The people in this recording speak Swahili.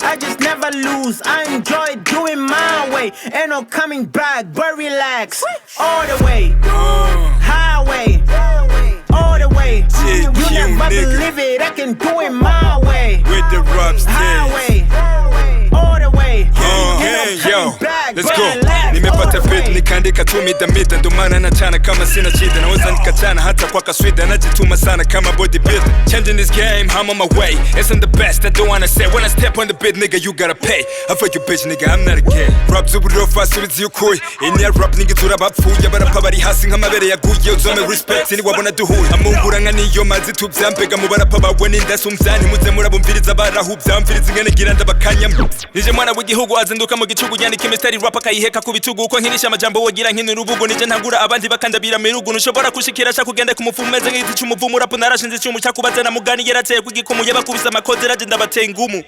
I just never lose. I enjoy doing my way. Ain't no coming back, but relax. All the way, highway, all the way. You never believe it, I can do it my way. With the rubs, highway, all the way. Yo, let's go. Nimepata beat nikaandika tu mida ndo maana nachana kama sina shida. Naweza nikachana hata kwa kaswida, najituma sana kama bodybuilder. Changing this game, I'm on my way. Isn't the best, I don't wanna say. When I step on the beat, nigga, you gotta pay. I fuck you bitch, nigga, I'm not a kid. Rap zuburofa subizi ukui. In ya rap nigga turabapfuye barapa bari hasi nk'amabere yaguye uzome respect ni wabona duhuye. Amunguranga niyo mazi tubyambega mu barapa bawe n'indasumvyani muze murabumviriza barahubya mviriza ingene gira ndabakanya. Nije mwana w'igihugu azinduka mu gicugu yandika imistari rap akayiheka ku bitugu uko nkinisha amajambo wogira nk'inurubugu nije ntangura abandi bakandabira mirugu nushobora kushikira sha kugenda ku mufumu meze nk'igiti cy'umuvumu rap narashinze cy'umu cyakubaza na mugani yarateye kugikomu yabakubisa amakoze raje ndabateye ingumu.